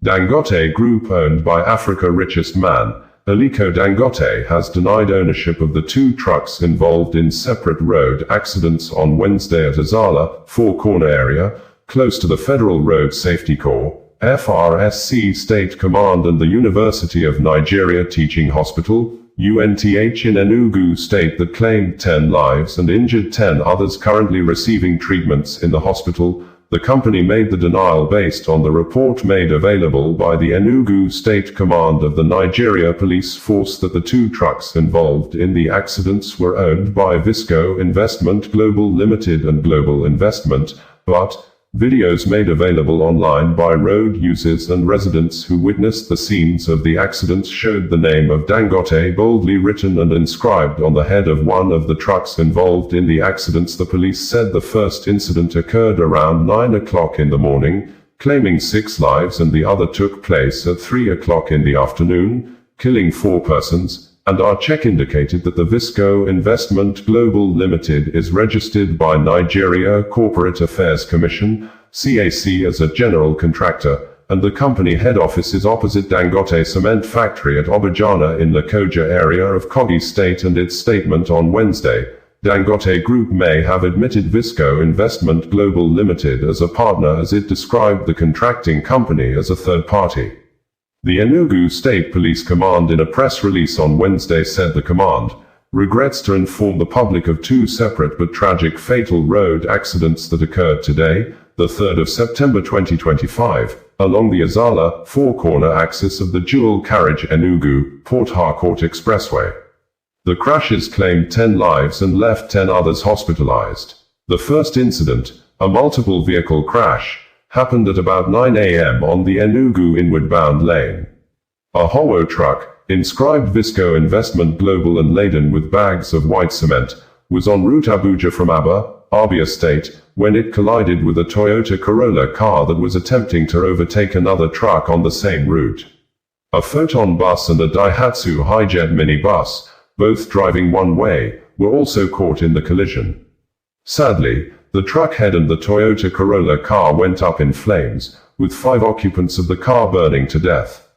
Dangote Group, owned by Africa's richest man, Aliko Dangote, has denied ownership of the two trucks involved in separate road accidents on Wednesday at Ozalla, Four Corner area, close to the Federal Road Safety Corps, FRSC State Command and the University of Nigeria Teaching Hospital, UNTH in Enugu State, that claimed 10 lives and injured 10 others currently receiving treatments in the hospital. The company made the denial based on the report made available by the Enugu State Command of the Nigeria Police Force that the two trucks involved in the accidents were owned by Visco Investment Global Limited and Global Investment, but videos made available online by road users and residents who witnessed the scenes of the accidents showed the name of Dangote boldly written and inscribed on the head of one of the trucks involved in the accidents. The police said the first incident occurred around 9 o'clock in the morning, claiming 6 lives, and the other took place at 3 o'clock in the afternoon, killing 4 persons. And our check indicated that the Visco Investment Global Limited is registered by Nigeria Corporate Affairs Commission, CAC, as a general contractor, and the company head office is opposite Dangote Cement factory at Obajana in Lokoja area of Kogi State. And its statement on Wednesday, Dangote Group may have admitted Visco Investment Global Limited as a partner, as it described the contracting company as a third party. The Enugu State Police Command, in a press release on Wednesday, said the command regrets to inform the public of 2 separate but tragic fatal road accidents that occurred today, the 3rd of September 2025, along the Ozalla, Four Corner axis of the dual carriage Enugu-Port Harcourt Expressway. The crashes claimed 10 lives and left 10 others hospitalized. The first incident, a multiple vehicle crash, happened at about 9 a.m. on the Enugu inward-bound lane. A Howo truck, inscribed Visco Investment Global and laden with bags of white cement, was en route Abuja from Abia State, when it collided with a Toyota Corolla car that was attempting to overtake another truck on the same route. A Photon bus and a Daihatsu Hijet minibus, both driving one way, were also caught in the collision. Sadly, the truck head and the Toyota Corolla car went up in flames, with 5 occupants of the car burning to death.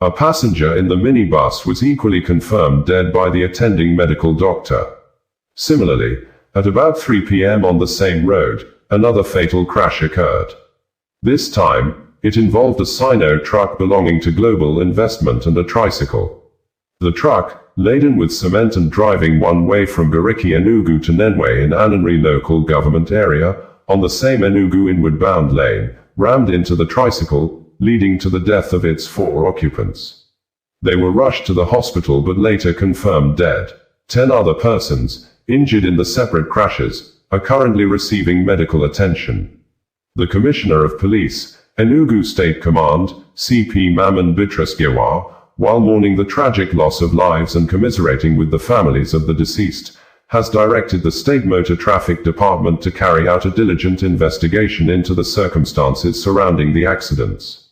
A passenger in the minibus was equally confirmed dead by the attending medical doctor. Similarly, at about 3 p.m. on the same road, another fatal crash occurred. This time, it involved a Sino truck belonging to Global Investment and a tricycle. The truck, laden with cement and driving one way from Gariki Enugu to Nenwe in Ananri local government area, on the same Enugu inward-bound lane, rammed into the tricycle, leading to the death of its 4 occupants. They were rushed to the hospital but later confirmed dead. 10 other persons, injured in the separate crashes, are currently receiving medical attention. The Commissioner of Police, Enugu State Command, CP Maman Bitrus Giwa, while mourning the tragic loss of lives and commiserating with the families of the deceased, has directed the State Motor Traffic Department to carry out a diligent investigation into the circumstances surrounding the accidents.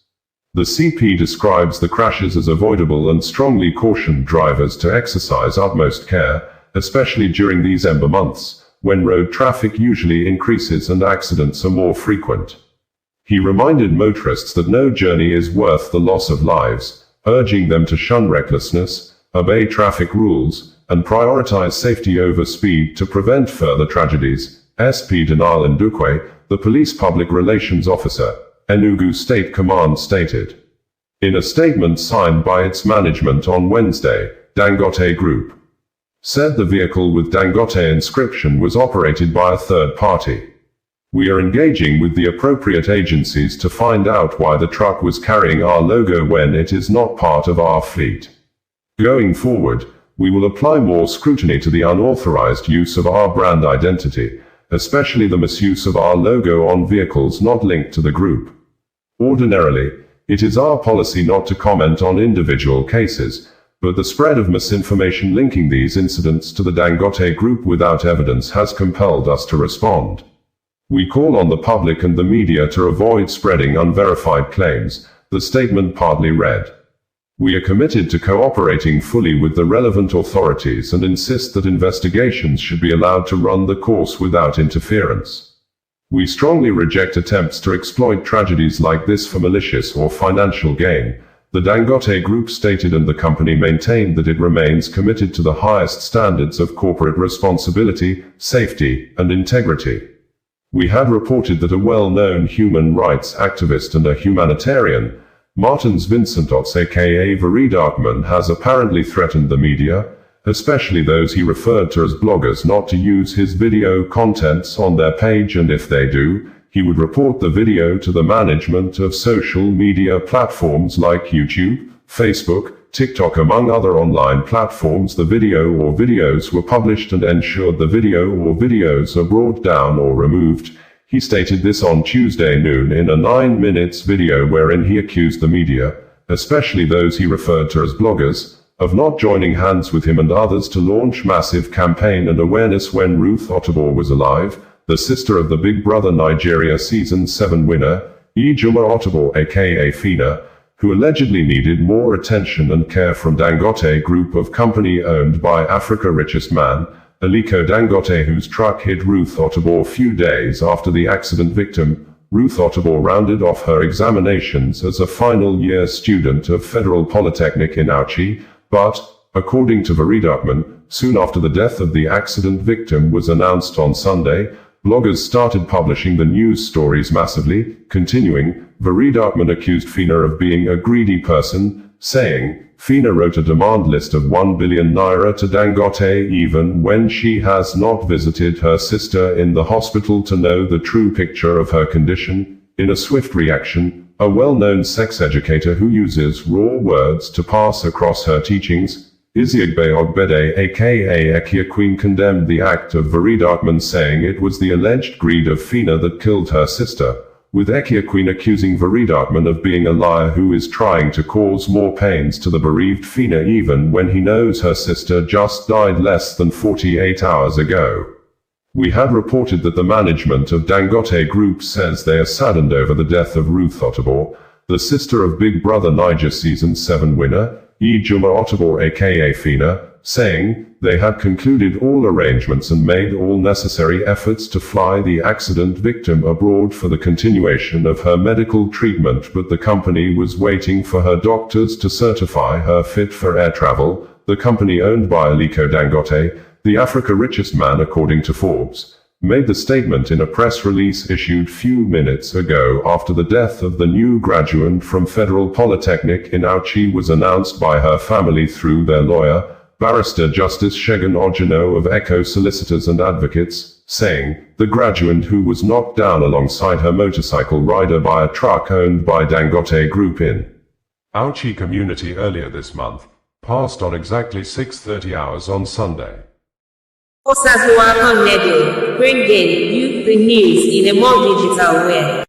The CP describes the crashes as avoidable and strongly cautioned drivers to exercise utmost care, especially during these Ember months, when road traffic usually increases and accidents are more frequent. He reminded motorists that no journey is worth the loss of lives, urging them to shun recklessness, obey traffic rules, and prioritize safety over speed to prevent further tragedies. SP Denal Ndukwe, the police public relations officer, Enugu State Command, stated. In a statement signed by its management on Wednesday, Dangote Group said the vehicle with Dangote inscription was operated by a third party. We are engaging with the appropriate agencies to find out why the truck was carrying our logo when it is not part of our fleet. Going forward, we will apply more scrutiny to the unauthorized use of our brand identity, especially the misuse of our logo on vehicles not linked to the group. Ordinarily, it is our policy not to comment on individual cases, but the spread of misinformation linking these incidents to the Dangote Group without evidence has compelled us to respond. We call on the public and the media to avoid spreading unverified claims, the statement partly read. We are committed to cooperating fully with the relevant authorities and insist that investigations should be allowed to run the course without interference. We strongly reject attempts to exploit tragedies like this for malicious or financial gain, the Dangote Group stated, and the company maintained that it remains committed to the highest standards of corporate responsibility, safety, and integrity. We had reported that a well-known human rights activist and a humanitarian, Martins Vincentots aka Veridakman, has apparently threatened the media, especially those he referred to as bloggers, not to use his video contents on their page, and if they do, he would report the video to the management of social media platforms like YouTube, Facebook, TikTok, among other online platforms. The video or videos were published and ensured the video or videos are brought down or removed. He stated this on Tuesday noon in a 9-minute video wherein he accused the media, especially those he referred to as bloggers, of not joining hands with him and others to launch massive campaign and awareness when Ruth Ottobo was alive, the sister of the Big Brother Nigeria Season 7 winner, Ejima Ottobo aka Fina, who allegedly needed more attention and care from Dangote Group of company owned by Africa's richest man, Aliko Dangote, whose truck hit Ruth Ottobo a few days after the accident. Victim, Ruth Ottobo, rounded off her examinations as a final year student of Federal Polytechnic in Auchi, but, according to Veridakman, soon after the death of the accident victim was announced on Sunday, bloggers started publishing the news stories massively. Continuing, Veridakman accused Fina of being a greedy person, saying, Fina wrote a demand list of 1 billion naira to Dangote even when she has not visited her sister in the hospital to know the true picture of her condition. In a swift reaction, a well-known sex educator who uses raw words to pass across her teachings, Iziagbe Ogbede aka Ekia Queen, condemned the act of Veridakman, saying it was the alleged greed of Fina that killed her sister, with Ekia Queen accusing Veridakman of being a liar who is trying to cause more pains to the bereaved Fina even when he knows her sister just died less than 48 hours ago. We had reported that the management of Dangote Group says they are saddened over the death of Ruth Ottobo, the sister of Big Brother Niger Season 7 winner, Ejima Ottobo aka Fina, saying they had concluded all arrangements and made all necessary efforts to fly the accident victim abroad for the continuation of her medical treatment, but the company was waiting for her doctors to certify her fit for air travel. The company owned by Aliko Dangote, the Africa's richest man according to Forbes, made the statement in a press release issued few minutes ago after the death of the new graduate from Federal Polytechnic in Auchi was announced by her family through their lawyer, Barrister Justice Shegun Ojano of Echo Solicitors and Advocates, saying, the graduate, who was knocked down alongside her motorcycle rider by a truck owned by Dangote Group in Auchi community earlier this month, passed on exactly 6:30 hours on Sunday. Ozalla, bringing you the news in a more digital way.